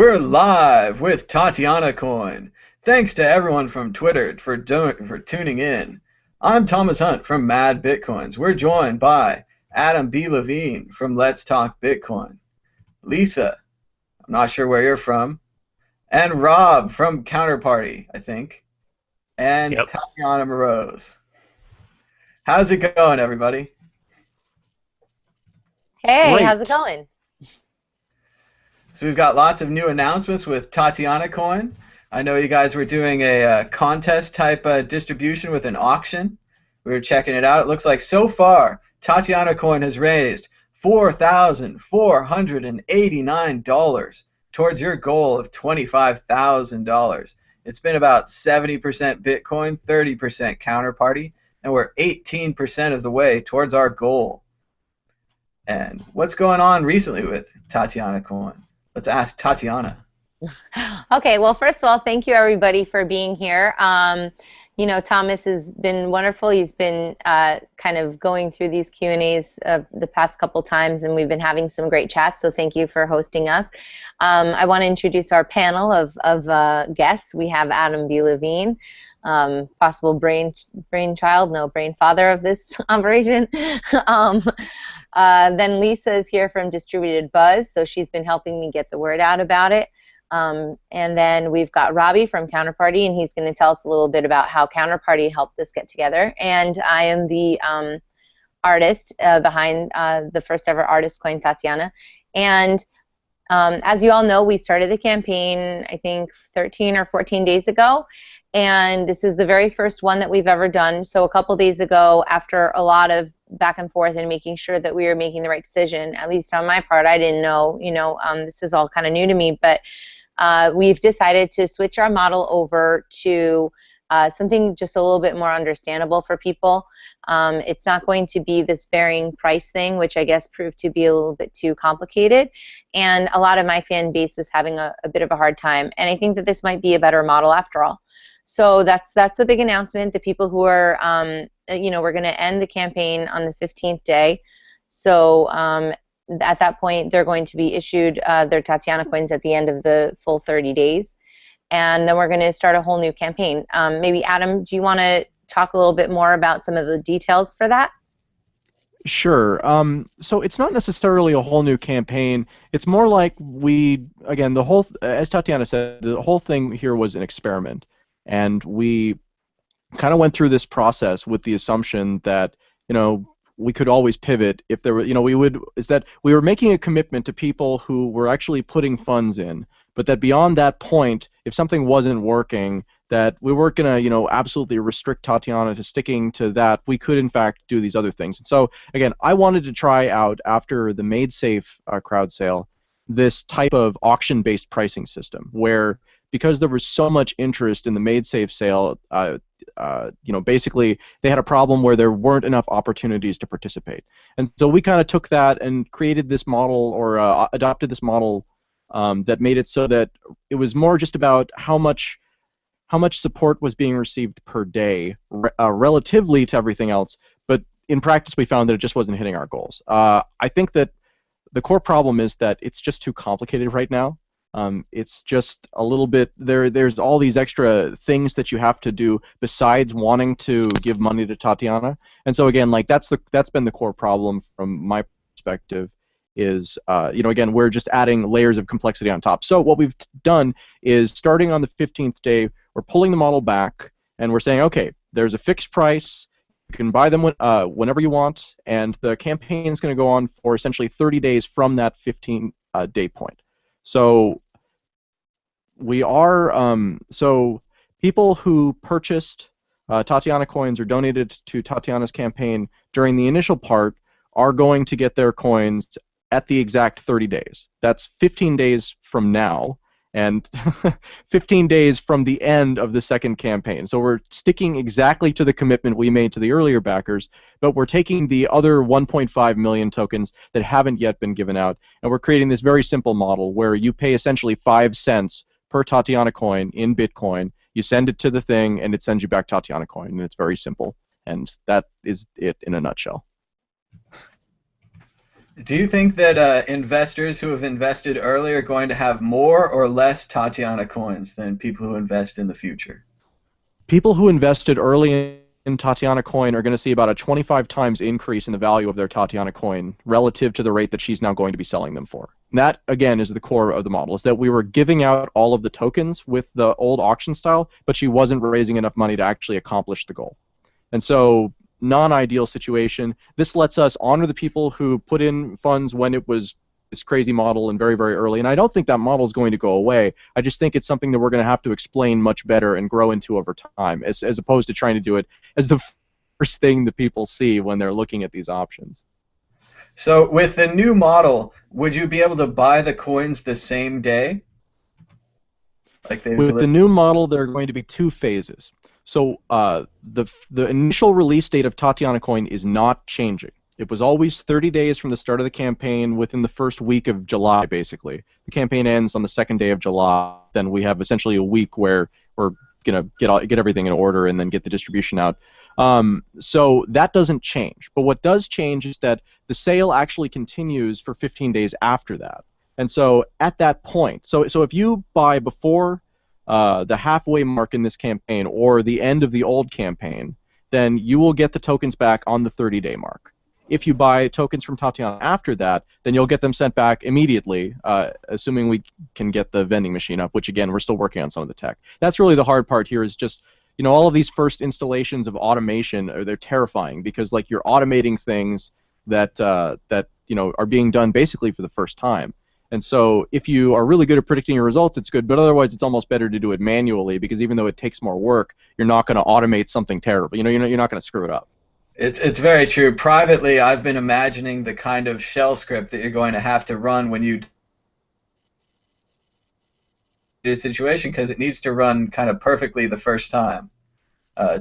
We're live with TatianaCoin. Thanks to everyone from Twitter for tuning in. I'm Thomas Hunt from Mad Bitcoins. We're joined by Adam B. Levine from Let's Talk Bitcoin, Lisa, I'm not sure where you're from, and Rob from Counterparty, I think, and Yep. Tatiana Moroz. How's it going, everybody? Hey, how's it Great. going? So we've got lots of new announcements with TatianaCoin. I know you guys were doing a contest type distribution with an auction. We were checking it out. It looks like so far TatianaCoin has raised $4,489 towards your goal of $25,000. It's been about 70% Bitcoin, 30% Counterparty, and we're 18% of the way towards our goal. And what's going on recently with TatianaCoin? Let's ask Tatiana. Okay, well, first of all, thank you everybody for being here. Thomas has been wonderful. He's been kind of going through these Q&As the past couple times, and we've been having some great chats, so thank you for hosting us. I want to introduce our panel of guests. We have Adam B. Levine, possible brainfather of this operation. Then Lisa is here from Distributed Buzz, so she's been helping me get the word out about it. And then we've got Robbie from Counterparty, and he's going to tell us a little bit about how Counterparty helped this get together. And I am the artist behind the first ever artist coin, Tatiana. And as you all know, we started the campaign, I think, 13 or 14 days ago. And this is the very first one that we've ever done. So a couple days ago, after a lot of back and forth and making sure that we were making the right decision, at least on my part, I didn't know, this is all kind of new to me, but we've decided to switch our model over to something just a little bit more understandable for people. It's not going to be this varying price thing, which I guess proved to be a little bit too complicated. And a lot of my fan base was having a bit of a hard time. And I think that this might be a better model after all. So that's a big announcement. The people who are, we're going to end the campaign on the 15th day. So at that point, they're going to be issued their Tatiana coins at the end of the full 30 days. And then we're going to start a whole new campaign. Maybe, Adam, do you want to talk a little bit more about some of the details for that? Sure. So it's not necessarily a whole new campaign. It's more like again, as Tatiana said, the whole thing here was an experiment. And we kind of went through this process with the assumption that, we could always pivot if there were, we were making a commitment to people who were actually putting funds in, but that beyond that point, if something wasn't working, that we weren't going to, absolutely restrict Tatiana to sticking to that. We could, in fact, do these other things. And so, again, I wanted to try out, after the Made Safe crowd sale, this type of auction-based pricing system where, because there was so much interest in the Made Safe sale, basically they had a problem where there weren't enough opportunities to participate. And so we kind of took that and created this model, or adopted this model that made it so that it was more just about how much support was being received per day relatively to everything else. But in practice, we found that it just wasn't hitting our goals. I think that the core problem is that it's just too complicated right now. It's just a little bit, there's all these extra things that you have to do besides wanting to give money to Tatiana. And so again, that's been the core problem from my perspective, is again, we're just adding layers of complexity on top. So what we've done is, starting on the 15th day, we're pulling the model back and we're saying, okay, there's a fixed price. You can buy them whenever you want, and the campaign is going to go on for essentially 30 days from that 15-day point. So we are so people who purchased Tatiana coins or donated to Tatiana's campaign during the initial part are going to get their coins at the exact 30 days. That's 15 days from now, and 15 days from the end of the second campaign. So we're sticking exactly to the commitment we made to the earlier backers, but we're taking the other 1.5 million tokens that haven't yet been given out, and we're creating this very simple model where you pay essentially 5 cents per Tatiana coin in Bitcoin. You send it to the thing, and it sends you back Tatiana coin, and it's very simple. And that is it in a nutshell. Do you think that investors who have invested early are going to have more or less Tatiana coins than people who invest in the future? People who invested early in Tatiana Coin are going to see about a 25 times increase in the value of their Tatiana Coin relative to the rate that she's now going to be selling them for. And that, again, is the core of the model, is that we were giving out all of the tokens with the old auction style, but she wasn't raising enough money to actually accomplish the goal. And so, non-ideal situation. This lets us honor the people who put in funds when it was this crazy model and very, very early. And I don't think that model is going to go away. I just think it's something that we're going to have to explain much better and grow into over time, as opposed to trying to do it as the first thing that people see when they're looking at these options. So with the new model, would you be able to buy the coins the same day? Like they With the new model, there are going to be two phases. So the initial release date of Tatiana Coin is not changing. It was always 30 days from the start of the campaign within the first week of July, basically. The campaign ends on the second day of July. Then we have essentially a week where we're going to get everything in order and then get the distribution out. So that doesn't change. But what does change is that the sale actually continues for 15 days after that. And so at that point, so if you buy before the halfway mark in this campaign or the end of the old campaign, then you will get the tokens back on the 30-day mark. If you buy tokens from Tatiana after that, then you'll get them sent back immediately, assuming we can get the vending machine up, which, again, we're still working on some of the tech. That's really the hard part here, is just, you know, all of these first installations of automation, they're terrifying because, like, you're automating things that you know, are being done basically for the first time. And so if you are really good at predicting your results, it's good, but otherwise it's almost better to do it manually, because even though it takes more work, you're not going to automate something terrible. You know, you're not going to screw it up. It's very true. Privately, I've been imagining the kind of shell script that you're going to have to run when you do a situation, because it needs to run kind of perfectly the first time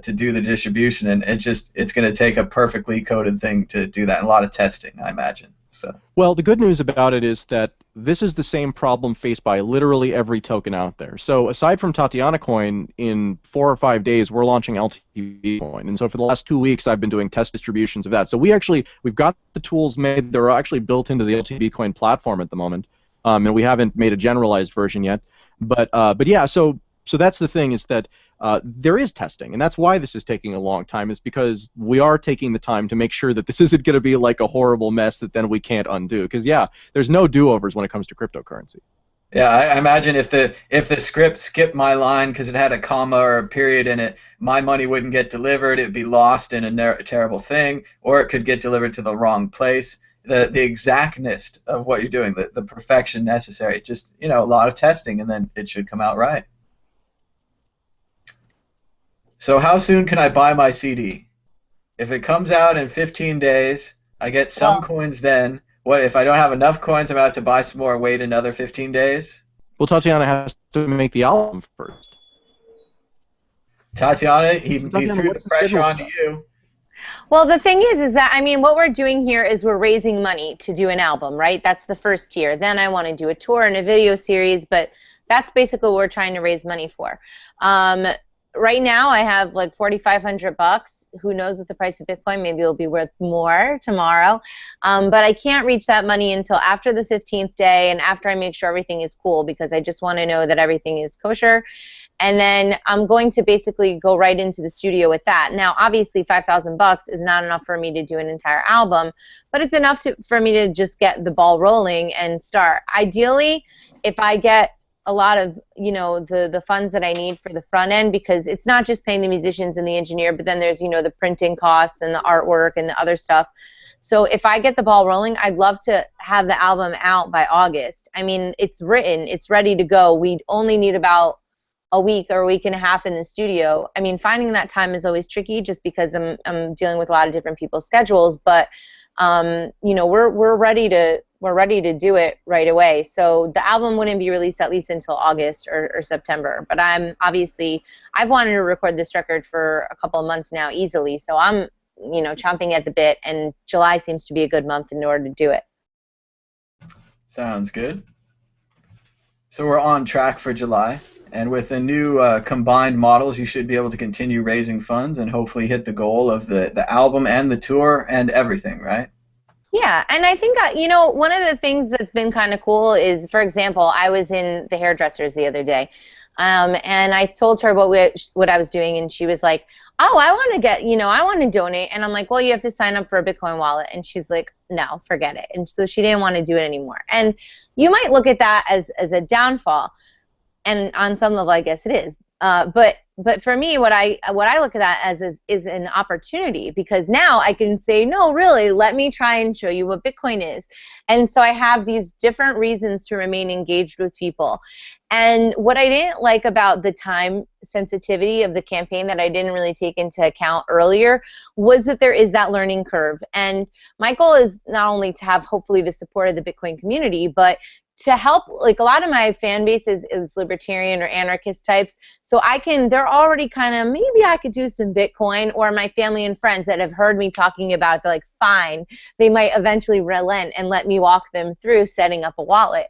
to do the distribution, and it's going to take a perfectly coded thing to do that, and a lot of testing, I imagine. So. Well, the good news about it is that this is the same problem faced by literally every token out there. So aside from TatianaCoin, in 4 or 5 days, we're launching LTB coin. And so for the last 2 weeks, I've been doing test distributions of that. So we've got the tools made. They're actually built into the LTB coin platform at the moment. And we haven't made a generalized version yet. But yeah, so that's the thing, is that there is testing, and that's why this is taking a long time, is because we are taking the time to make sure that this isn't going to be like a horrible mess that then we can't undo. Because, yeah, there's no do-overs when it comes to cryptocurrency. Yeah, I imagine if the script skipped my line because it had a comma or a period in it, my money wouldn't get delivered. It'd be lost in a terrible thing, or it could get delivered to the wrong place. The exactness of what you're doing, the perfection necessary, just, you know, a lot of testing, and then it should come out right. So how soon can I buy my CD? If it comes out in 15 days, I get some coins then. What if I don't have enough coins? I'm about to buy some more, wait another 15 days? Well, Tatiana has to make the album first. Tatiana, he threw the pressure onto you. Well, the thing is that, I mean, what we're doing here is we're raising money to do an album, right? That's the first tier. Then I want to do a tour and a video series, but that's basically what we're trying to raise money for. Right now, I have like $4,500. Who knows with the price of Bitcoin? Maybe it'll be worth more tomorrow. But I can't reach that money until after the 15th day and after I make sure everything is cool, because I just want to know that everything is kosher. And then I'm going to basically go right into the studio with that. Now, obviously, $5,000 is not enough for me to do an entire album, but it's enough for me to just get the ball rolling and start. Ideally, if I get a lot of, you know, the funds that I need for the front end, because it's not just paying the musicians and the engineer, but then there's, you know, the printing costs and the artwork and the other stuff. So if I get the ball rolling, I'd love to have the album out by August. I mean, it's written, it's ready to go. We only need about a week or a week and a half in the studio. I mean, finding that time is always tricky just because I'm dealing with a lot of different people's schedules, but you know, we're ready to do it right away. So the album wouldn't be released at least until August or September. But I've wanted to record this record for a couple of months now easily. So I'm, you know, chomping at the bit, and July seems to be a good month in order to do it. Sounds good. So we're on track for July. And with the new combined models, you should be able to continue raising funds and hopefully hit the goal of the album and the tour and everything, right? Yeah, and I think, one of the things that's been kind of cool is, for example, I was in the hairdressers the other day, and I told her what I was doing, and she was like, "Oh, I want to I want to donate," and I'm like, "Well, you have to sign up for a Bitcoin wallet," and she's like, "No, forget it," and so she didn't want to do it anymore. And you might look at that as a downfall, and on some level, I guess it is. But for me, what I look at that as is an opportunity, because now I can say, no, really, let me try and show you what Bitcoin is. And so I have these different reasons to remain engaged with people. And what I didn't like about the time sensitivity of the campaign that I didn't really take into account earlier was that there is that learning curve. And my goal is not only to have hopefully the support of the Bitcoin community, but to help, like, a lot of my fan base is libertarian or anarchist types, so they're already kind of, maybe I could do some Bitcoin, or my family and friends that have heard me talking about it, they're like, fine, they might eventually relent and let me walk them through setting up a wallet.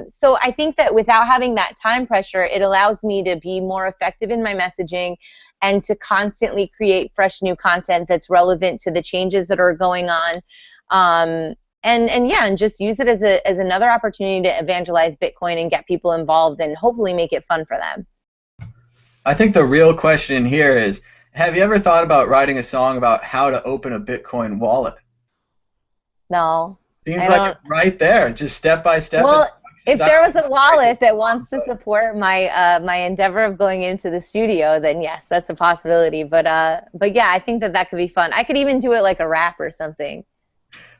So I think that without having that time pressure, it allows me to be more effective in my messaging and to constantly create fresh new content that's relevant to the changes that are going on. And just use it as another opportunity to evangelize Bitcoin and get people involved and hopefully make it fun for them. I think the real question here is, have you ever thought about writing a song about how to open a Bitcoin wallet? No. Seems like it's right there, just step by step. Well, if there was a wallet that wants to support my endeavor of going into the studio, then yes, that's a possibility. But yeah, I think that could be fun. I could even do it like a rap or something.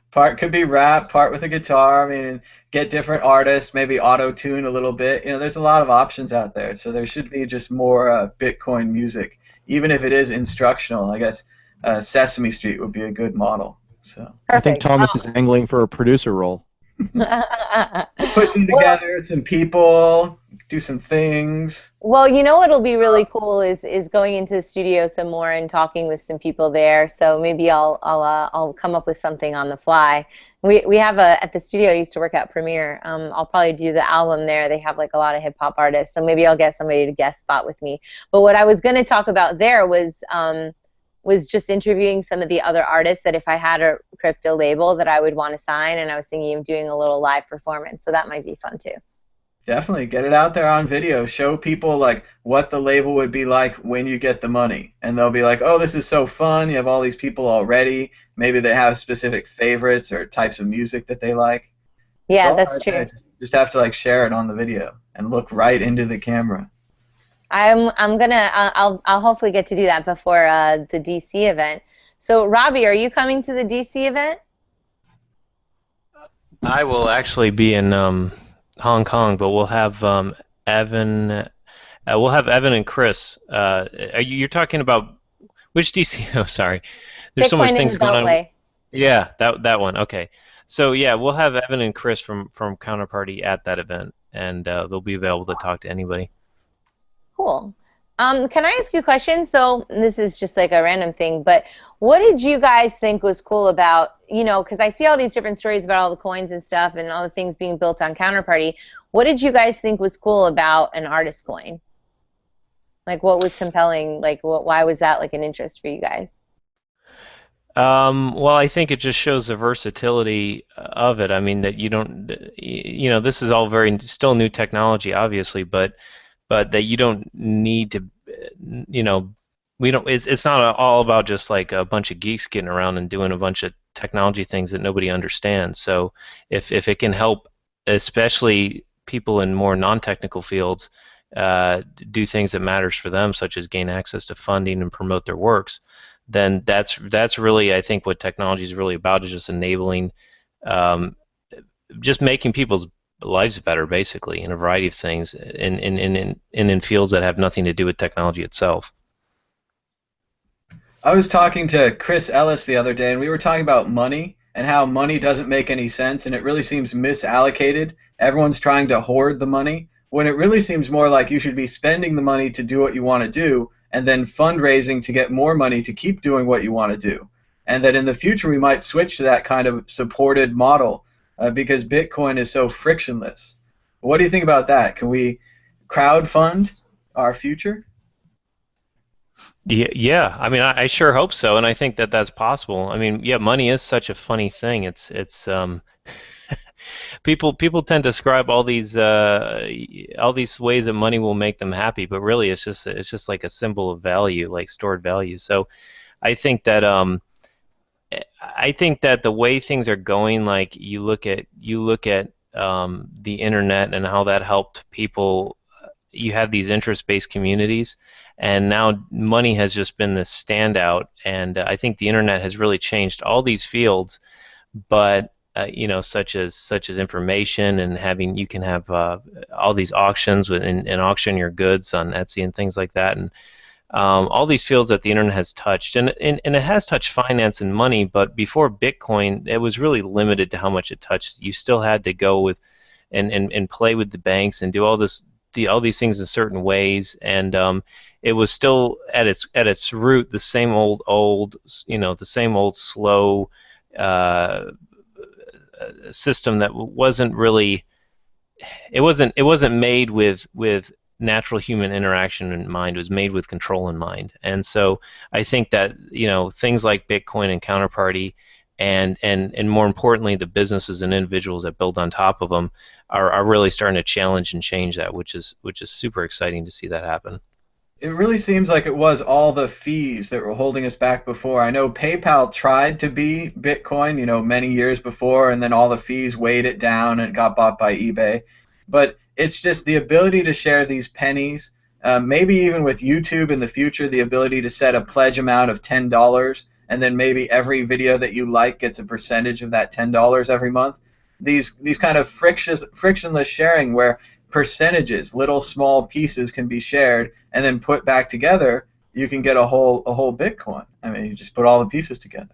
Part could be rap, part with a guitar. I mean, get different artists, maybe auto-tune a little bit. There's a lot of options out there. So there should be just more Bitcoin music, even if it is instructional. I guess Sesame Street would be a good model. So Perfect. I think Thomas is angling for a producer role. Put some together, some people, do some things. Well, what'll be really cool is going into the studio some more and talking with some people there. So maybe I'll come up with something on the fly. We have at the studio I used to work at Premiere. I'll probably do the album there. They have like a lot of hip hop artists, so maybe I'll get somebody to guest spot with me. But what I was going to talk about there was just interviewing some of the other artists that if I had a crypto label that I would want to sign, and I was thinking of doing a little live performance, so that might be fun too. Definitely get it out there on video. Show people like what the label would be like when you get the money, and they'll be like, "Oh, this is so fun! You have all these people already. Maybe they have specific favorites or types of music that they like." Yeah, that's true. Just have to like share it on the video and look right into the camera. I'll hopefully get to do that before the DC event. So Robbie, are you coming to the DC event? I will actually be in Hong Kong, but we'll have Evan. We'll have Evan and Chris. You're talking about which DC? Oh, sorry. There's so much things going on. Yeah, that one. Okay. So yeah, we'll have Evan and Chris from Counterparty at that event, and they'll be available to talk to anybody. Cool. Can I ask you a question? So this is just like a random thing, but what did you guys think was cool about, because I see all these different stories about all the coins and stuff and all the things being built on Counterparty. What did you guys think was cool about an artist coin? Like, what was compelling? Like, why was that like an interest for you guys? Well, I think it just shows the versatility of it. I mean, that you don't, this is all still new technology, obviously, but that you don't need to, it's not all about just like a bunch of geeks getting around and doing a bunch of technology things that nobody understands. So if it can help, especially people in more non-technical fields, do things that matters for them, such as gain access to funding and promote their works, then that's really, I think, what technology is really about, is just enabling, just making people's lives better, basically, in a variety of things, in fields that have nothing to do with technology itself. I was talking to Chris Ellis the other day, and we were talking about money and how money doesn't make any sense, and it really seems misallocated. Everyone's trying to hoard the money, when it really seems more like you should be spending the money to do what you want to do, and then fundraising to get more money to keep doing what you want to do. And that in the future we might switch to that kind of supported model, because Bitcoin is so frictionless. What do you think about that? Can we crowdfund our future? Yeah. I mean, I sure hope so, and I think that that's possible. I mean, yeah, money is such a funny thing. It's people tend to describe all these ways that money will make them happy, but really it's just like a symbol of value, like stored value. So I think that I think that the way things are going, like you look at the internet and how that helped people. You have these interest-based communities, and now money has just been this standout. And I think the internet has really changed all these fields, but such as information and having you can have all these auctions and auction your goods on Etsy and things like that, and all these fields that the internet has touched, and it has touched finance and money. But before Bitcoin, it was really limited to how much it touched. You still had to go with and play with the banks and do all these things in certain ways, and it was still at its root the same old the same old slow uh, system that wasn't really it wasn't made with natural human interaction in mind. It was made with control in mind. And so I think that things like Bitcoin and Counterparty and more importantly the businesses and individuals that build on top of them are really starting to challenge and change that, which is super exciting to see that happen. It really seems like it was all the fees that were holding us back before. I know PayPal tried to be Bitcoin, many years before, and then all the fees weighed it down and it got bought by eBay. But it's just the ability to share these pennies, maybe even with YouTube in the future, the ability to set a pledge amount of $10, and then maybe every video that you like gets a percentage of that $10 every month. These kind of frictionless sharing where percentages, little small pieces can be shared and then put back together, you can get a whole Bitcoin. I mean, you just put all the pieces together.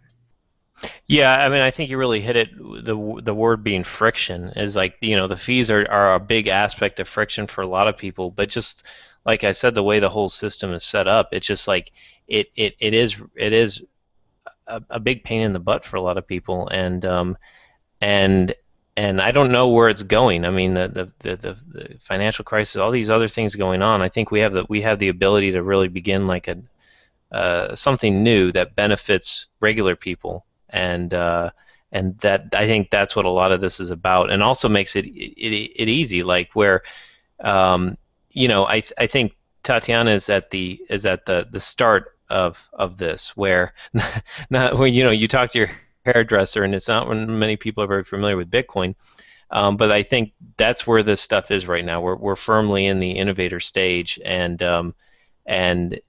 Yeah, I mean, I think you really hit it. The word being friction is like, the fees are a big aspect of friction for a lot of people. But just like I said, the way the whole system is set up, it's just like it is a big pain in the butt for a lot of people, and and I don't know where it's going. I mean, the financial crisis, all these other things going on. I think we have the ability to really begin like a something new that benefits regular people, and that I think that's what a lot of this is about, and also makes it easy, like where I think Tatiana is at the start of this, where not when you talk to your hairdresser, and it's not when many people are very familiar with Bitcoin. But I think that's where this stuff is right now. We're firmly in the innovator stage, and it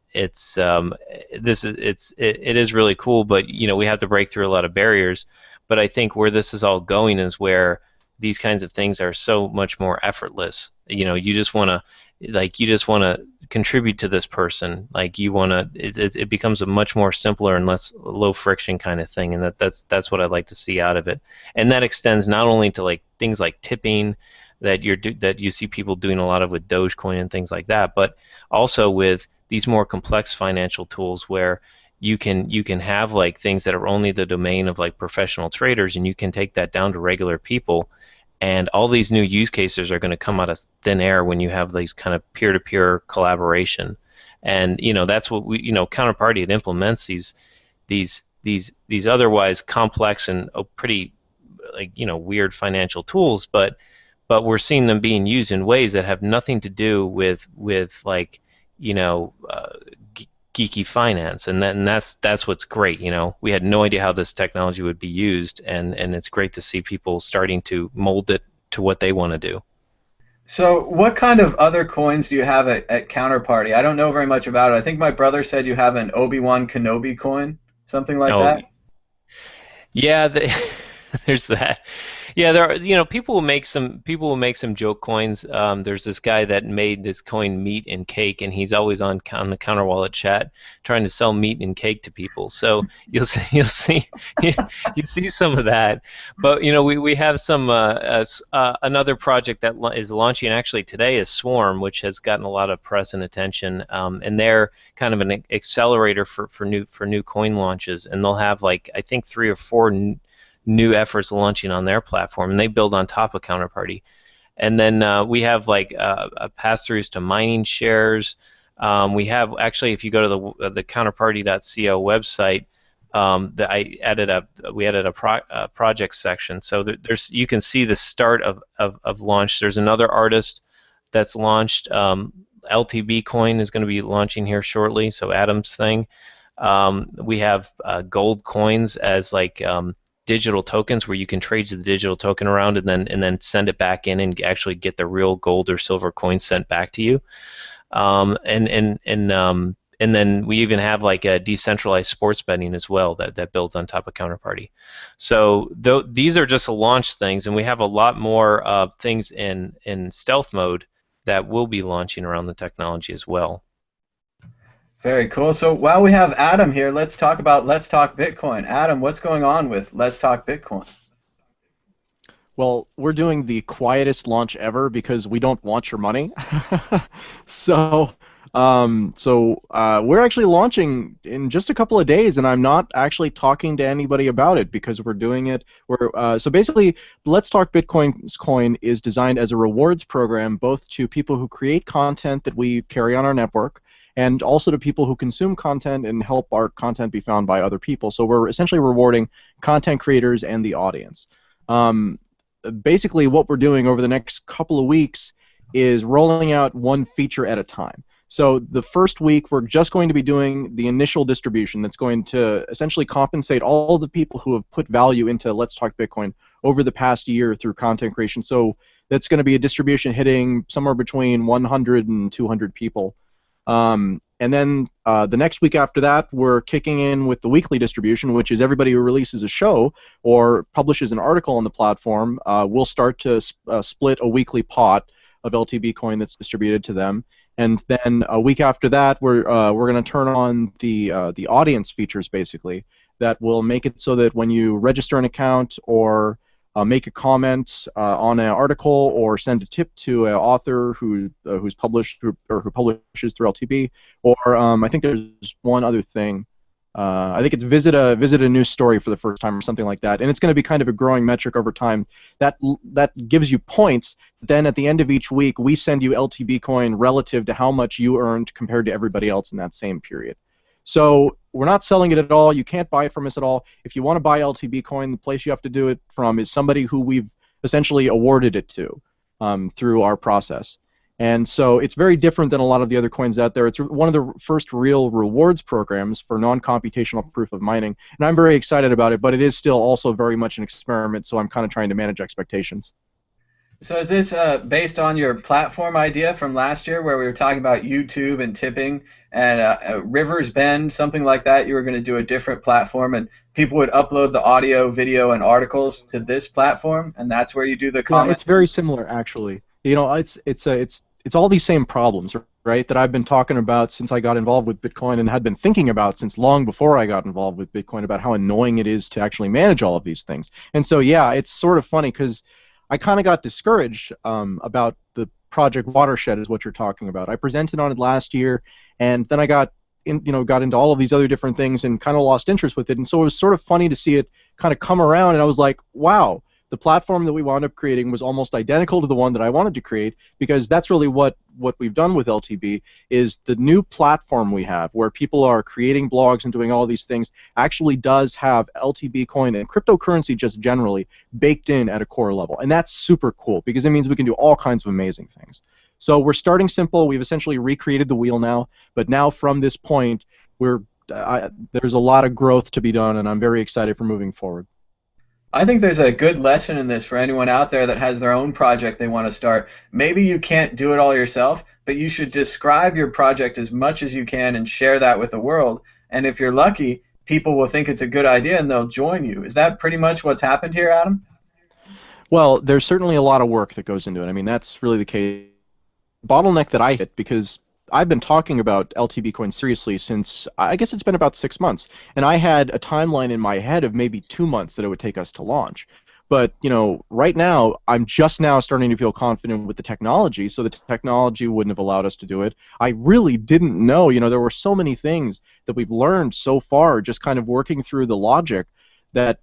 is really cool. But we have to break through a lot of barriers. But I think where this is all going is where these kinds of things are so much more effortless. You just want to contribute to this person. Like you want to, it becomes a much more simpler and less low friction kind of thing, and that's what I'd like to see out of it. And that extends not only to like things like tipping that that you see people doing a lot of with Dogecoin and things like that, but also with these more complex financial tools where you can have like things that are only the domain of like professional traders, and you can take that down to regular people. And all these new use cases are going to come out of thin air when you have these kind of peer-to-peer collaboration. And that's what Counterparty, it implements these otherwise complex and pretty like weird financial tools, but we're seeing them being used in ways that have nothing to do with like geeky finance, and that's what's great. We had no idea how this technology would be used, and it's great to see people starting to mold it to what they want to do. So what kind of other coins do you have at Counterparty? I don't know very much about it. I think my brother said you have an Obi-Wan Kenobi coin, something like Oh, that. yeah, there's that. Yeah, there are, people will make some joke coins. There's this guy that made this coin meat and cake, and he's always on the counter wallet chat trying to sell meat and cake to people. So you see some of that. But we have some another project that is launching actually today is Swarm, which has gotten a lot of press and attention. And they're kind of an accelerator for new coin launches, and they'll have like I think 3 or 4 new efforts launching on their platform, and they build on top of Counterparty. And then we have like pass-throughs to mining shares. We have actually, if you go to the counterparty.co website, we added a project section. So there's you can see the start of launch. There's another artist that's launched. LTB Coin is going to be launching here shortly. So Adam's thing. We have gold coins as like digital tokens where you can trade the digital token around and then send it back in and actually get the real gold or silver coin sent back to you. And then we even have like a decentralized sports betting as well that builds on top of Counterparty. So these are just launch things, and we have a lot more things in stealth mode that will be launching around the technology as well. Very cool. So while we have Adam here, let's talk about Let's Talk Bitcoin. Adam, what's going on with Let's Talk Bitcoin? Well, we're doing the quietest launch ever because we don't want your money. So we're actually launching in just a couple of days, and I'm not actually talking to anybody about it because we're doing it. So basically, Let's Talk Bitcoin's coin is designed as a rewards program, both to people who create content that we carry on our network, and also to people who consume content and help our content be found by other people. So we're essentially rewarding content creators and the audience. Basically, what we're doing over the next couple of weeks is rolling out one feature at a time. So the first week, we're just going to be doing the initial distribution that's going to essentially compensate all the people who have put value into Let's Talk Bitcoin over the past year through content creation. So that's going to be a distribution hitting somewhere between 100 and 200 people. And then the next week after that, we're kicking in with the weekly distribution, which is everybody who releases a show or publishes an article on the platform will start to split a weekly pot of LTB coin that's distributed to them. And then a week after that, we're going to turn on the audience features, basically, that will make it so that when you register an account or make a comment on an article or send a tip to an author who publishes through LTB, or I think there's one other thing. I think it's visit a news story for the first time or something like that, and it's going to be kind of a growing metric over time. That gives you points. Then at the end of each week, we send you LTB coin relative to how much you earned compared to everybody else in that same period. So we're not selling it at all. You can't buy it from us at all. If you want to buy LTB coin, the place you have to do it from is somebody who we've essentially awarded it to through our process. And so it's very different than a lot of the other coins out there. It's one of the first real rewards programs for non-computational proof of mining. And I'm very excited about it, but it is still also very much an experiment, so I'm kind of trying to manage expectations. So is this based on your platform idea from last year where we were talking about YouTube and tipping and Rivers Bend, something like that? You were going to do a different platform and people would upload the audio, video, and articles to this platform, and that's where you do the comment? Yeah, it's very similar, actually. You know, it's all these same problems, right, that I've been talking about since I got involved with Bitcoin and had been thinking about since long before I got involved with Bitcoin about how annoying it is to actually manage all of these things. And so, yeah, it's sort of funny because I kind of got discouraged about the Project Watershed is what you're talking about. I presented on it last year, and then I got into all of these other different things and kind of lost interest with it. And so it was sort of funny to see it kind of come around, and I was like, wow, the platform that we wound up creating was almost identical to the one that I wanted to create, because that's really what we've done with LTB is the new platform we have where people are creating blogs and doing all these things actually does have LTB coin and cryptocurrency just generally baked in at a core level. And that's super cool because it means we can do all kinds of amazing things. So we're starting simple. We've essentially recreated the wheel now, but now from this point, there's a lot of growth to be done, and I'm very excited for moving forward. I think there's a good lesson in this for anyone out there that has their own project they want to start. Maybe you can't do it all yourself, but you should describe your project as much as you can and share that with the world. And if you're lucky, people will think it's a good idea and they'll join you. Is that pretty much what's happened here, Adam? Well, there's certainly a lot of work that goes into it. I mean, that's really the case. Bottleneck that I hit, because I've been talking about LTB coin seriously since, I guess it's been about 6 months, and I had a timeline in my head of maybe 2 months that it would take us to launch. But right now, I'm just now starting to feel confident with the technology, so the technology wouldn't have allowed us to do it. I really didn't know, there were so many things that we've learned so far, just kind of working through the logic that,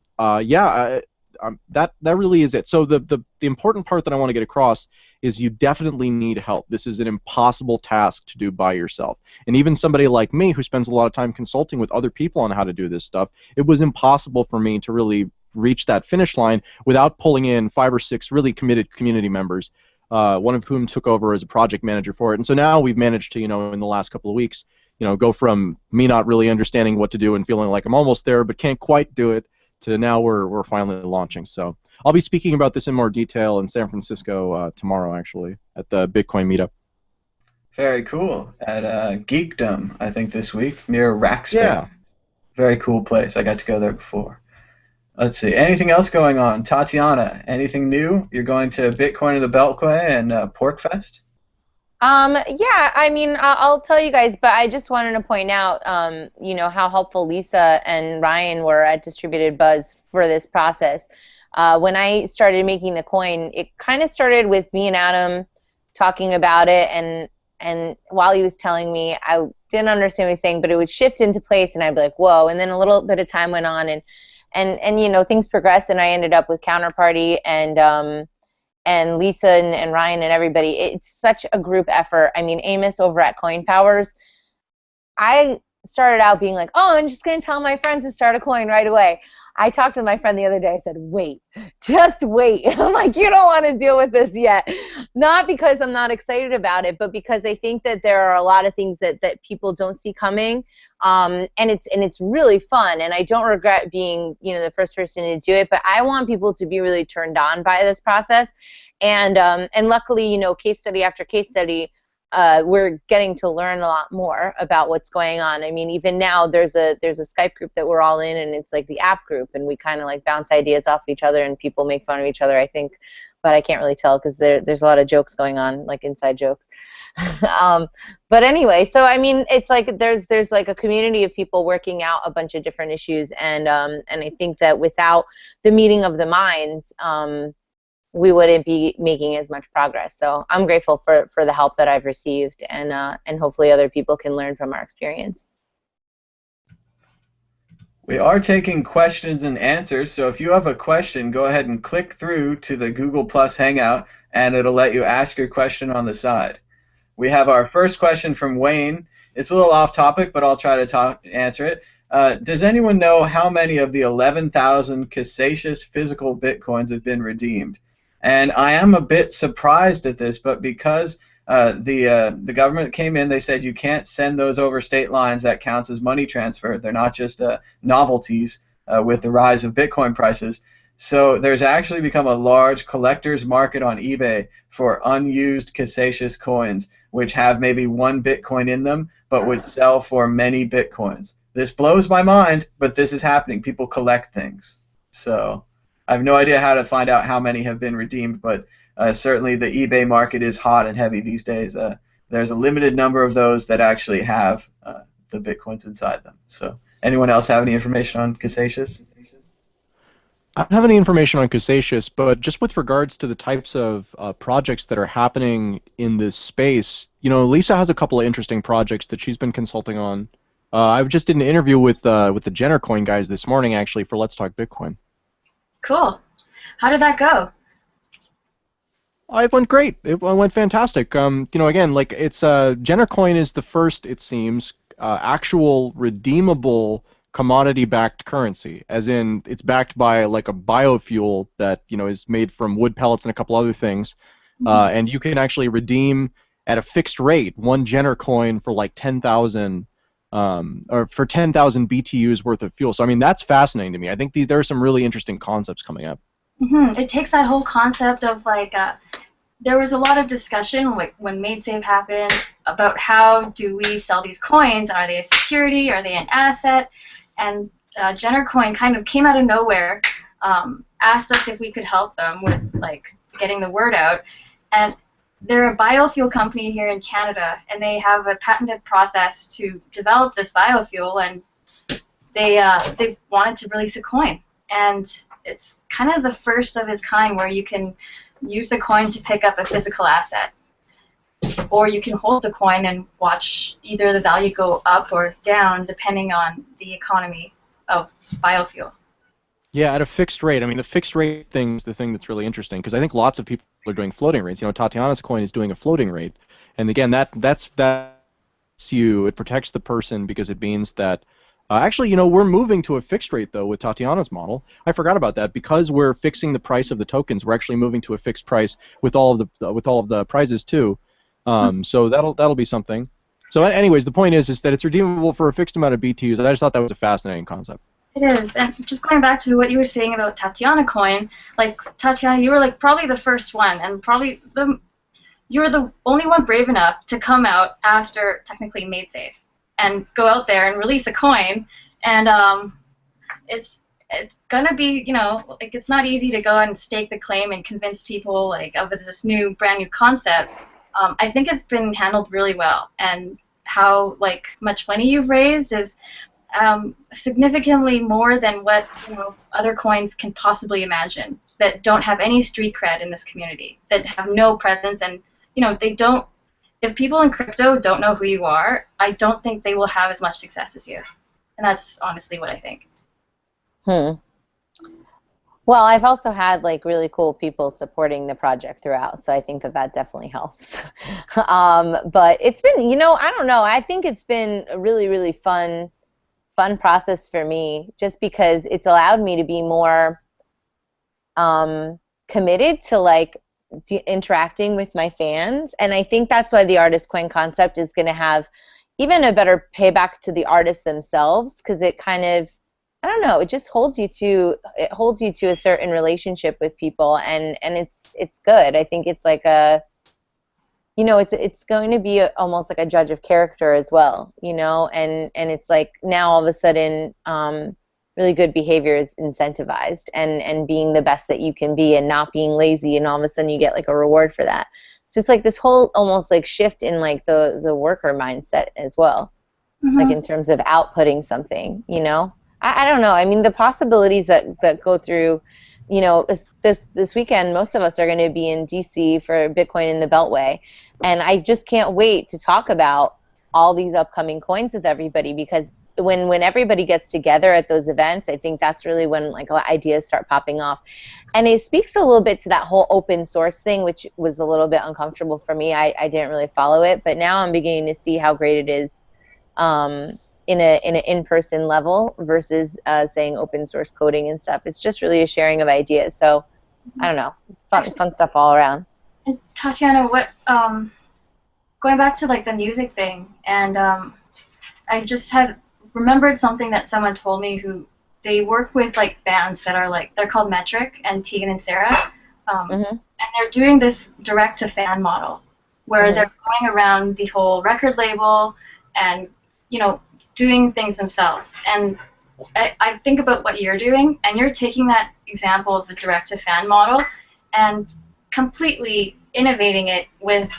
that really is it. So the important part that I want to get across is you definitely need help. This is an impossible task to do by yourself. And even somebody like me who spends a lot of time consulting with other people on how to do this stuff, it was impossible for me to really reach that finish line without pulling in 5 or 6 really committed community members, one of whom took over as a project manager for it. And so now we've managed to, in the last couple of weeks, go from me not really understanding what to do and feeling like I'm almost there but can't quite do it to now we're finally launching. So I'll be speaking about this in more detail in San Francisco tomorrow, actually, at the Bitcoin meetup. Very cool. At Geekdom, I think this week, near Rackspace. Yeah. Very cool place. I got to go there before. Let's see. Anything else going on? Tatiana, anything new? You're going to Bitcoin of the Beltway and PorcFest? Yeah, I mean, I'll tell you guys, but I just wanted to point out, how helpful Lisa and Ryan were at Distributed Buzz for this process. When I started making the coin, it kind of started with me and Adam talking about it, and while he was telling me, I didn't understand what he was saying, but it would shift into place, and I'd be like, whoa, and then a little bit of time went on, and things progressed, and I ended up with Counterparty, and Lisa and Ryan and everybody. It's such a group effort. I mean, Amos over at Coin Powers, I started out being like, oh, I'm just going to tell my friends to start a coin right away. I talked to my friend the other day. I said, wait, just wait. I'm like, you don't want to deal with this yet. Not because I'm not excited about it, but because I think that there are a lot of things that people don't see coming. And it's really fun. And I don't regret being, the first person to do it. But I want people to be really turned on by this process. And luckily, case study after case study, we're getting to learn a lot more about what's going on. I mean, even now there's a Skype group that we're all in, and it's like the app group, and we kind of like bounce ideas off each other, and people make fun of each other, I think, but I can't really tell because there's a lot of jokes going on, like inside jokes. But anyway, so I mean, it's like there's like a community of people working out a bunch of different issues, and I think that without the meeting of the minds, we wouldn't be making as much progress. So I'm grateful for the help that I've received, and hopefully other people can learn from our experience. We are taking questions and answers, so if you have a question, go ahead and click through to the Google Plus Hangout, and it'll let you ask your question on the side. We have our first question from Wayne. It's a little off topic, but I'll try to answer it. Does anyone know how many of the 11,000 Casacious physical Bitcoins have been redeemed? And I am a bit surprised at this, but because the government came in, they said you can't send those over state lines. That counts as money transfer. They're not just novelties with the rise of Bitcoin prices. So there's actually become a large collector's market on eBay for unused Casacious coins, which have maybe 1 Bitcoin in them, but would sell for many Bitcoins. This blows my mind, but this is happening. People collect things. So I have no idea how to find out how many have been redeemed, but certainly the eBay market is hot and heavy these days. There's a limited number of those that actually have the Bitcoins inside them. So anyone else have any information on Casacious? I don't have any information on Casacious, but just with regards to the types of projects that are happening in this space, Lisa has a couple of interesting projects that she's been consulting on. I just did an interview with the TatianaCoin guys this morning, actually, for Let's Talk Bitcoin. Cool. How did that go? It went great. It went fantastic. Again, like it's TatianaCoin is the first, it seems, actual redeemable commodity-backed currency, as in it's backed by like a biofuel that is made from wood pellets and a couple other things, and you can actually redeem at a fixed rate 1 TatianaCoin for like 10,000. Or for 10,000 BTUs worth of fuel. So I mean that's fascinating to me. I think there are some really interesting concepts coming up. It takes that whole concept of like there was a lot of discussion like when MadeSafe happened about how do we sell these coins? Are they a security? Are they an asset? And TatianaCoin kind of came out of nowhere, asked us if we could help them with like getting the word out, and they're a biofuel company here in Canada, and they have a patented process to develop this biofuel, and they wanted to release a coin. And it's kind of the first of its kind where you can use the coin to pick up a physical asset. Or you can hold the coin and watch either the value go up or down depending on the economy of biofuel. Yeah, at a fixed rate. I mean, the fixed rate thing is the thing that's really interesting because I think lots of people are doing floating rates. You know, Tatiana's coin is doing a floating rate, and again, that's you. It protects the person because it means that actually, you know, we're moving to a fixed rate though with Tatiana's model. I forgot about that because we're fixing the price of the tokens. We're actually moving to a fixed price with all of the prizes too. So that'll be something. So, anyways, the point is that it's redeemable for a fixed amount of BTUs. I just thought that was a fascinating concept. It is, and just going back to what you were saying about TatianaCoin, like Tatiana, you were like probably the first one, and probably you were the only one brave enough to come out after technically MadeSafe and go out there and release a coin, and it's gonna be, you know, like it's not easy to go and stake the claim and convince people like of this brand new concept. I think it's been handled really well, and how like much money you've raised is significantly more than what, you know, other coins can possibly imagine, that don't have any street cred in this community, that have no presence, and you know, they don't. If people in crypto don't know who you are, I don't think they will have as much success as you, and that's honestly what I think. Well, I've also had like really cool people supporting the project throughout, so I think that definitely helps. But it's been, you know, I don't know. I think it's been a really, really fun process for me, just because it's allowed me to be more committed to like interacting with my fans, and I think that's why the artist coin concept is going to have even a better payback to the artists themselves, because it kind of, I don't know, it just holds you to a certain relationship with people, and it's good. I think it's like a, you know, it's going to be almost like a judge of character as well, you know, and it's like now all of a sudden really good behavior is incentivized, and being the best that you can be and not being lazy, and all of a sudden you get like a reward for that. So it's like this whole almost like shift in like the worker mindset as well, like in terms of outputting something, you know. I don't know. I mean, the possibilities that go through, you know, this weekend, most of us are going to be in DC for Bitcoin in the Beltway, and I just can't wait to talk about all these upcoming coins with everybody, because when everybody gets together at those events, I think that's really when like ideas start popping off. And it speaks a little bit to that whole open source thing, which was a little bit uncomfortable for me. I didn't really follow it, but now I'm beginning to see how great it is in an in-person level versus saying open source coding and stuff. It's just really a sharing of ideas. So I don't know, fun stuff all around. And Tatiana, what going back to like the music thing, and I just had remembered something that someone told me, who they work with like bands that are like, they're called Metric and Tegan and Sarah, and they're doing this direct to fan model where they're going around the whole record label and, you know, doing things themselves. And I think about what you're doing, and you're taking that example of the direct to fan model and completely innovating it with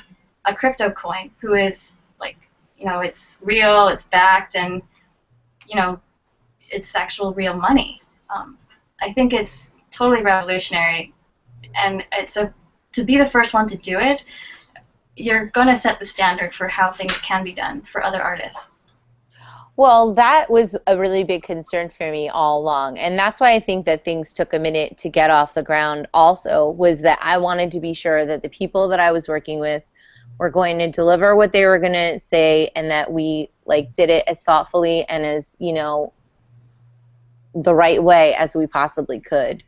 a crypto coin, who is like, you know, it's real, it's backed, and you know, it's actual real money. I think it's totally revolutionary, and to be the first one to do it, you're going to set the standard for how things can be done for other artists. Well, that was a really big concern for me all along, and that's why I think that things took a minute to get off the ground also, was that I wanted to be sure that the people that I was working with were going to deliver what they were going to say, and that we like did it as thoughtfully and as, you know, the right way as we possibly could.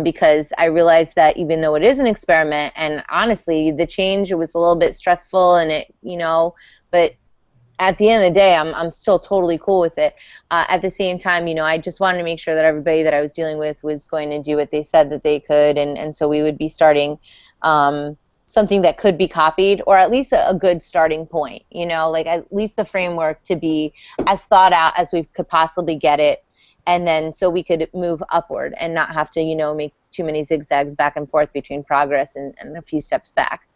Because I realized that even though it is an experiment, and honestly the change, it was a little bit stressful, and it, you know, but at the end of the day, I'm still totally cool with it. At the same time, you know, I just wanted to make sure that everybody that I was dealing with was going to do what they said that they could, and so we would be starting something that could be copied, or at least a good starting point, you know, like at least the framework to be as thought out as we could possibly get it, and then so we could move upward and not have to, you know, make too many zigzags back and forth between progress and a few steps back.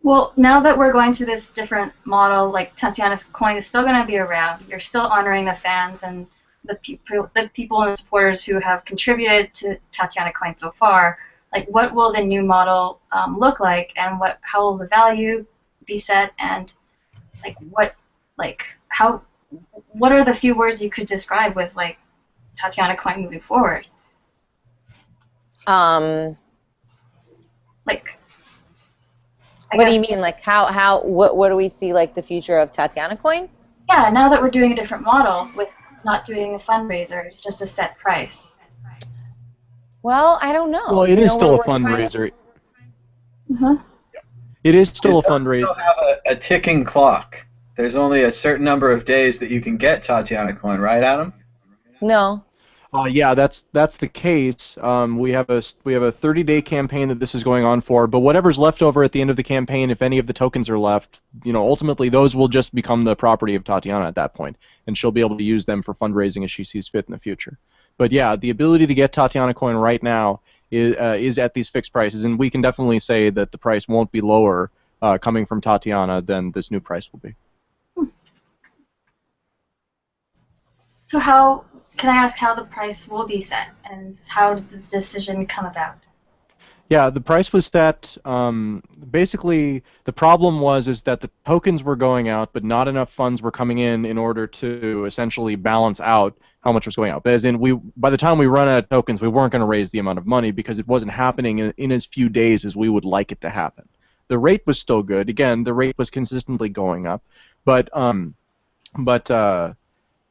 Well, now that we're going to this different model, like Tatiana's coin is still going to be around. You're still honoring the fans and the people and the supporters who have contributed to TatianaCoin so far. Like, what will the new model look like, and how will the value be set, and like what are the few words you could describe with like TatianaCoin moving forward? Like, what do you mean? Like what do we see like the future of TatianaCoin? Yeah, now that we're doing a different model with not doing a fundraiser, it's just a set price. Well, I don't know. Well, it is still a fundraiser. It is still a fundraiser. It does still have a ticking clock. There's only a certain number of days that you can get TatianaCoin, right, Adam? No. Yeah, that's the case. We have a 30-day campaign that this is going on for, but whatever's left over at the end of the campaign, if any of the tokens are left, ultimately those will just become the property of Tatiana at that point, and she'll be able to use them for fundraising as she sees fit in the future. But yeah, the ability to get TatianaCoin right now is at these fixed prices, and we can definitely say that the price won't be lower coming from Tatiana than this new price will be. So can I ask how the price will be set, and how did the decision come about? Yeah, the price was set. Basically, the problem is that the tokens were going out, but not enough funds were coming in order to essentially balance out how much was going out. As in, by the time we run out of tokens, we weren't going to raise the amount of money because it wasn't happening in as few days as we would like it to happen. The rate was still good. Again, the rate was consistently going up, but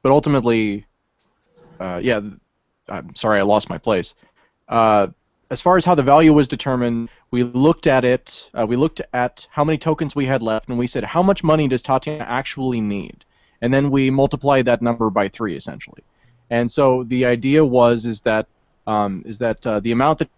ultimately, yeah. I'm sorry, I lost my place. As far as how the value was determined, we looked at it. We looked at how many tokens we had left, and we said, how much money does Tatiana actually need? And then we multiplied that number by 3, essentially. And so the idea is that the amount that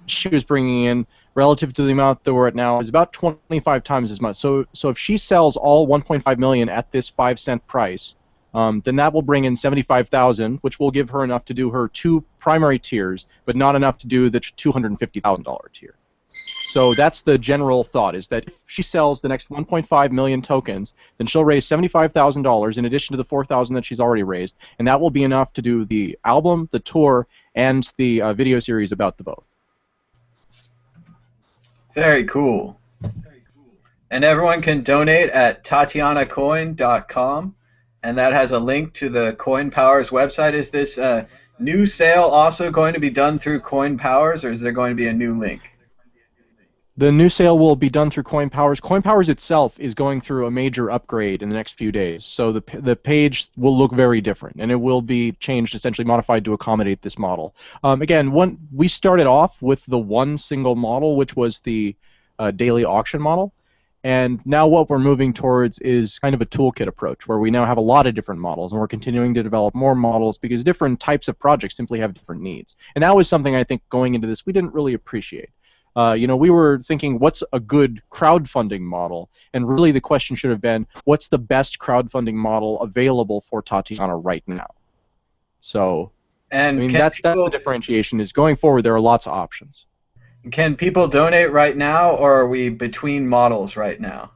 she was bringing in relative to the amount that we're at now is about 25 times as much. So if she sells all 1.5 million at this 5-cent price, then that will bring in 75,000, which will give her enough to do her 2 primary tiers, but not enough to do the $250,000 tier. So that's the general thought, is that if she sells the next 1.5 million tokens, then she'll raise $75,000 in addition to the 4,000 that she's already raised, and that will be enough to do the album, the tour, and the video series about the both. Very cool. And everyone can donate at TatianaCoin.com, and that has a link to the Coin Powers website. Is this new sale also going to be done through Coin Powers, or is there going to be a new link? The new sale will be done through Coin Powers. Coin Powers itself is going through a major upgrade in the next few days, so the page will look very different, and it will be changed, essentially modified to accommodate this model. Again, we started off with the one single model, which was the daily auction model, and now what we're moving towards is kind of a toolkit approach, where we now have a lot of different models, and we're continuing to develop more models because different types of projects simply have different needs. And that was something I think going into this we didn't really appreciate. We were thinking, what's a good crowdfunding model? And really the question should have been, what's the best crowdfunding model available for Tatiana right now? So, and I mean, that's the differentiation, is going forward there are lots of options. Can people donate right now, or are we between models right now?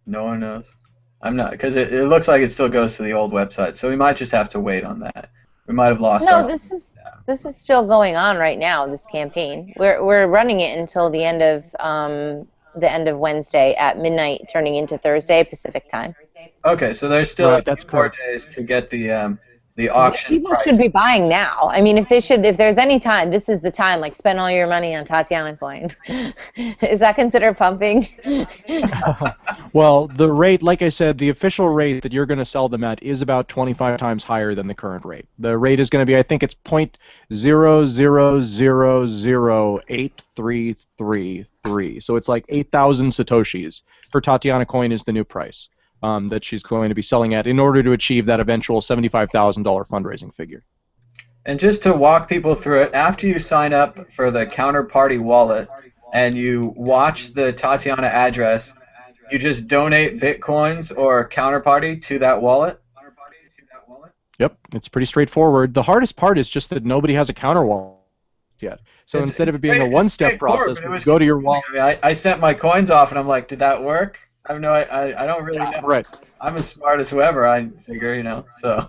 No one knows. I'm not, because it looks like it still goes to the old website, so we might just have to wait on that. We might have lost. No, this is still going on right now. This campaign, we're running it until the end of Wednesday at midnight, turning into Thursday Pacific time. Okay, so there's still 4 days to get the auction. People should be buying now. I mean, if there's any time, this is the time. Like, spend all your money on TatianaCoin. Is that considered pumping? Well, the rate, like I said, the official rate that you're going to sell them at is about 25 times higher than the current rate. The rate is going to be, I think it's 0.0000833. So it's like 8,000 satoshis for TatianaCoin is the new price that she's going to be selling at in order to achieve that eventual $75,000 fundraising figure. And just to walk people through it, after you sign up for the Counterparty wallet and you watch the Tatiana address, you just donate Bitcoins or Counterparty to that wallet? Yep, it's pretty straightforward. The hardest part is just that nobody has a counter wallet yet. So instead of it being a one-step process, we go to your wallet. I mean, I sent my coins off and I'm like, did that work? I don't really know. Right. I'm as smart as whoever, I figure, so.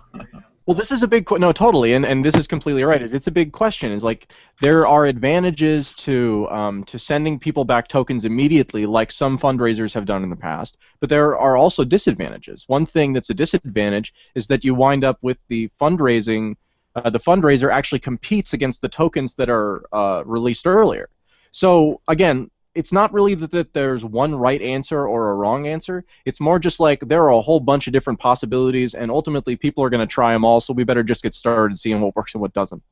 Well, this is a big no, totally, and this is completely right. It's a big question. Is like there are advantages to sending people back tokens immediately, like some fundraisers have done in the past, but there are also disadvantages. One thing that's a disadvantage is that you wind up with the fundraising. The fundraiser actually competes against the tokens that are released earlier. So again, it's not really that there's one right answer or a wrong answer. It's more just like there are a whole bunch of different possibilities, and ultimately people are going to try them all, so we better just get started seeing what works and what doesn't.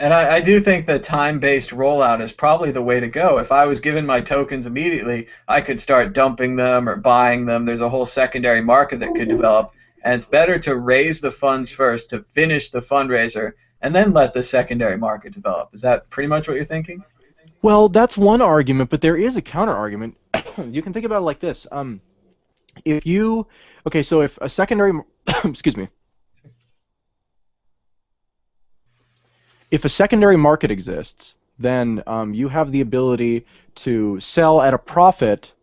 And I do think that time-based rollout is probably the way to go. If I was given my tokens immediately, I could start dumping them or buying them. There's a whole secondary market that could develop, and it's better to raise the funds first to finish the fundraiser and then let the secondary market develop. Is that pretty much what you're thinking? Well, that's one argument, but there is a counter argument. You can think about it like this. If you, okay, so if a secondary, excuse me, if a secondary market exists, then you have the ability to sell at a profit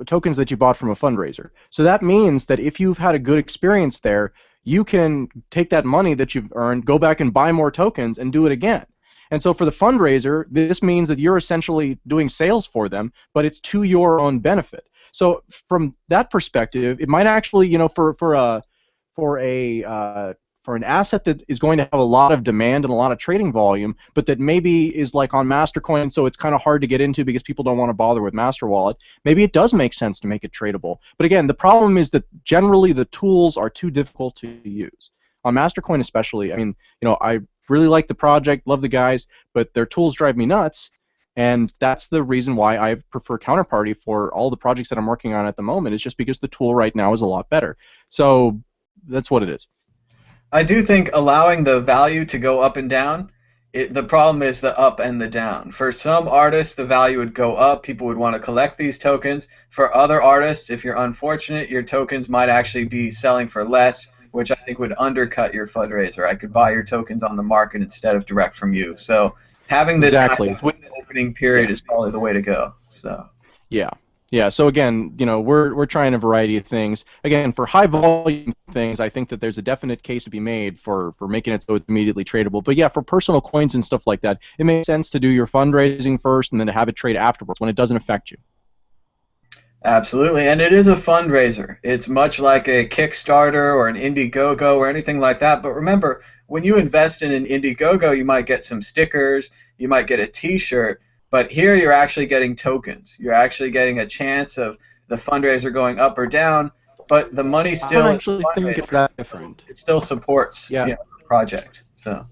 tokens that you bought from a fundraiser. So that means that if you've had a good experience there, you can take that money that you've earned, go back and buy more tokens, and do it again. And so for the fundraiser, this means that you're essentially doing sales for them, but it's to your own benefit. So from that perspective, it might actually, for an asset that is going to have a lot of demand and a lot of trading volume, but that maybe is like on MasterCoin, so it's kind of hard to get into because people don't want to bother with Master Wallet. Maybe it does make sense to make it tradable. But again, the problem is that generally the tools are too difficult to use. On MasterCoin especially, I mean, I really like the project, love the guys, but their tools drive me nuts, and that's the reason why I prefer Counterparty for all the projects that I'm working on at the moment, is just because the tool right now is a lot better. So that's what it is. I do think allowing the value to go up and down, the problem is the up and the down. For some artists, the value would go up. People would want to collect these tokens. For other artists, if you're unfortunate, your tokens might actually be selling for less, which I think would undercut your fundraiser. I could buy your tokens on the market instead of direct from you. So having this exactly. opening period is probably the way to go. So yeah. Yeah, so again, we're trying a variety of things. Again, for high volume things, I think that there's a definite case to be made for making it so it's immediately tradable. But yeah, for personal coins and stuff like that, it makes sense to do your fundraising first and then to have it trade afterwards when it doesn't affect you. Absolutely, and it is a fundraiser. It's much like a Kickstarter or an Indiegogo or anything like that. But remember, when you invest in an Indiegogo, you might get some stickers, you might get a T-shirt. But here you're actually getting tokens. You're actually getting a chance of the fundraiser going up or down, but the money still. I don't actually think it's that different. It still supports the project. So.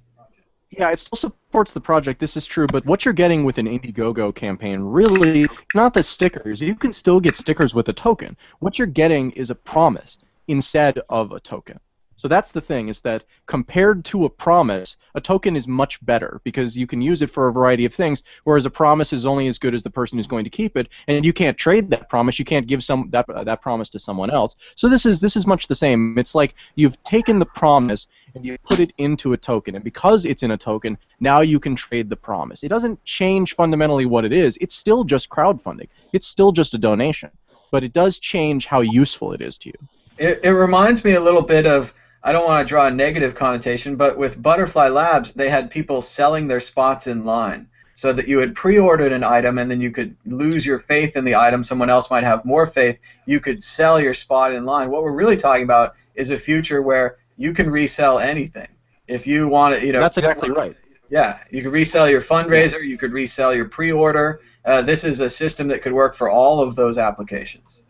Yeah, it still supports the project. This is true, but what you're getting with an Indiegogo campaign, really, not the stickers. You can still get stickers with a token. What you're getting is a promise instead of a token. So that's the thing, is that compared to a promise, a token is much better because you can use it for a variety of things, whereas a promise is only as good as the person who's going to keep it, and you can't trade that promise. You can't give that promise to someone else. So this is much the same. It's like you've taken the promise and you put it into a token, and because it's in a token, now you can trade the promise. It doesn't change fundamentally what it is. It's still just crowdfunding. It's still just a donation, but it does change how useful it is to you. It reminds me a little bit of, I don't want to draw a negative connotation, but with Butterfly Labs, they had people selling their spots in line so that you had pre-ordered an item and then you could lose your faith in the item. Someone else might have more faith. You could sell your spot in line. What we're really talking about is a future where you can resell anything. If you want to, That's exactly right. Yeah, you could resell your fundraiser. You could resell your pre-order. This is a system that could work for all of those applications.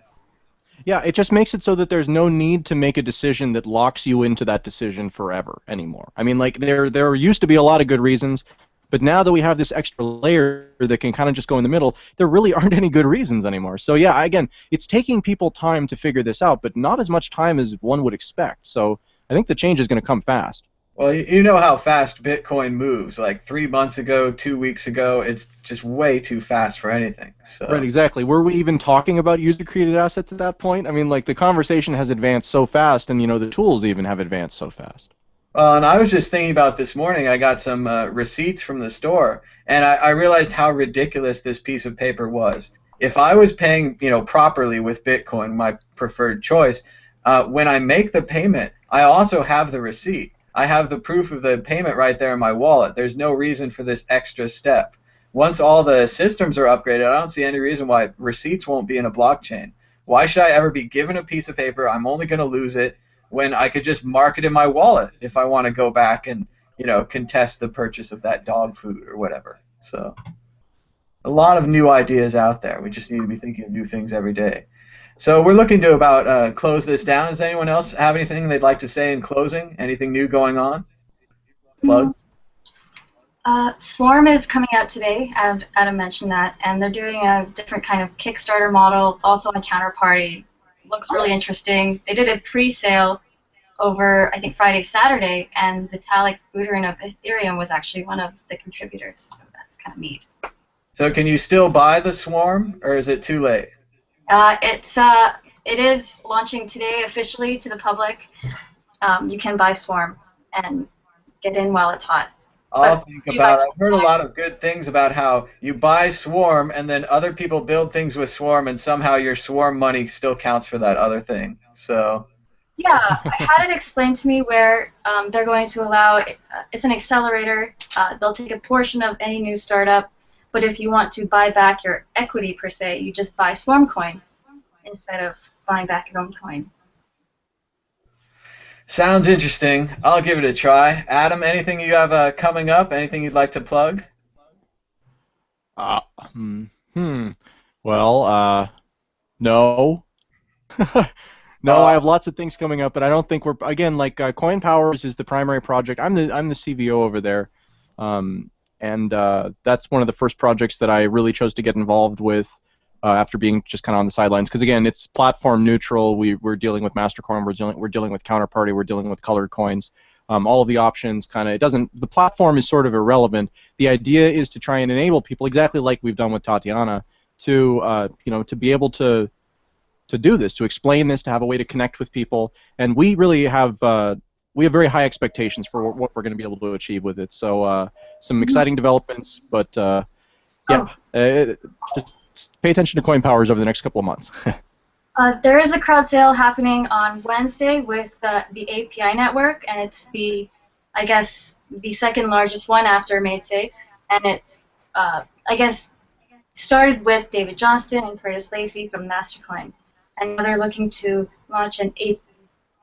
Yeah, it just makes it so that there's no need to make a decision that locks you into that decision forever anymore. I mean, like, there used to be a lot of good reasons, but now that we have this extra layer that can kind of just go in the middle, there really aren't any good reasons anymore. So yeah, again, it's taking people time to figure this out, but not as much time as one would expect. So I think the change is going to come fast. Well, you know how fast Bitcoin moves. Like 3 months ago, 2 weeks ago, it's just way too fast for anything. So. Right, exactly. Were we even talking about user-created assets at that point? I mean, like, the conversation has advanced so fast, and, the tools even have advanced so fast. And I was just thinking about this morning, I got some receipts from the store, and I realized how ridiculous this piece of paper was. If I was paying, properly with Bitcoin, my preferred choice, when I make the payment, I also have the receipt. I have the proof of the payment right there in my wallet. There's no reason for this extra step. Once all the systems are upgraded, I don't see any reason why receipts won't be in a blockchain. Why should I ever be given a piece of paper? I'm only going to lose it when I could just mark it in my wallet if I want to go back and, contest the purchase of that dog food or whatever. So a lot of new ideas out there. We just need to be thinking of new things every day. So we're looking to about close this down. Does anyone else have anything they'd like to say in closing? Anything new going on? Plugs? Swarm is coming out today. Adam mentioned that, and they're doing a different kind of Kickstarter model. It's also on Counterparty. Looks really interesting. They did a pre-sale over, I think, Friday, Saturday, and Vitalik Buterin of Ethereum was actually one of the contributors. So that's kind of neat. So can you still buy the Swarm, or is it too late? It is launching today officially to the public. You can buy Swarm and get in while it's hot. I've heard a lot of good things about how you buy Swarm and then other people build things with Swarm and somehow your Swarm money still counts for that other thing. So yeah, I had it explained to me where they're going to allow, it's an accelerator. They'll take a portion of any new startup, but if you want to buy back your equity per se, you just buy Swarm coin instead of buying back your own coin. Sounds interesting. I'll give it a try. Adam, anything you have coming up? Anything you'd like to plug? Well, no. No, I have lots of things coming up, but I don't think we're, again, like Coin Powers is the primary project. I'm the CVO over there, and that's one of the first projects that I really chose to get involved with after being just kind of on the sidelines. Because again, it's platform neutral. We're dealing with Mastercoin. We're dealing with Counterparty. We're dealing with colored coins. All of the options kind of the platform is sort of irrelevant. The idea is to try and enable people, exactly like we've done with Tatiana, to to be able to do this, to explain this, to have a way to connect with people. And we really have very high expectations for what we're going to be able to achieve with it. So some exciting developments, but just pay attention to Coin Powers over the next couple of months. There is a crowd sale happening on Wednesday with the API network, and it's I guess, the second largest one after MadeSafe, and it's, I guess, started with David Johnston and Curtis Lacey from Mastercoin, and now they're looking to launch an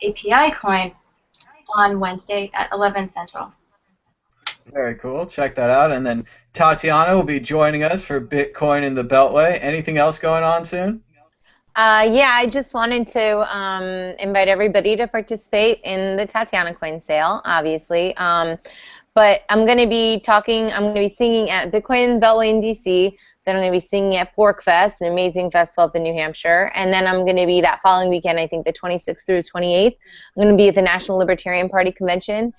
API coin on Wednesday at 11 Central. Very cool. Check that out. And then Tatiana will be joining us for Bitcoin in the Beltway. Anything else going on soon? Yeah, I just wanted to invite everybody to participate in the TatianaCoin sale, obviously. But I'm going to be singing at Bitcoin in the Beltway in DC. Then I'm going to be singing at PorkFest, an amazing festival up in New Hampshire. And then I'm going to be that following weekend, I think the 26th through 28th, I'm going to be at the National Libertarian Party Convention.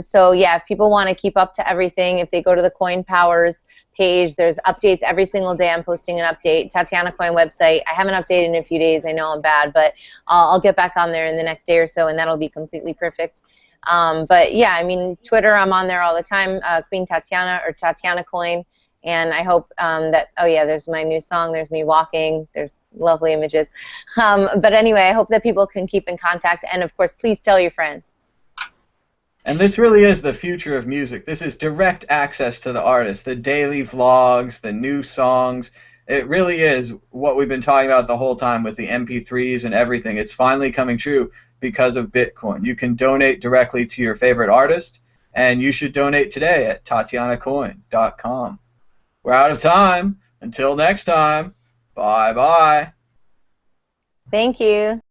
So yeah, if people want to keep up to everything, if they go to the Coin Powers page, there's updates every single day. I'm posting an update. TatianaCoin website. I haven't updated in a few days. I know I'm bad, but I'll get back on there in the next day or so, and that'll be completely perfect. But yeah, I mean, Twitter, I'm on there all the time, Queen Tatiana or TatianaCoin. And I hope that, oh yeah, there's my new song, there's me walking, there's lovely images. But anyway, I hope that people can keep in contact, and of course, please tell your friends. And this really is the future of music. This is direct access to the artist, the daily vlogs, the new songs. It really is what we've been talking about the whole time with the MP3s and everything. It's finally coming true because of Bitcoin. You can donate directly to your favorite artist, and you should donate today at TatianaCoin.com. We're out of time. Until next time, bye-bye. Thank you.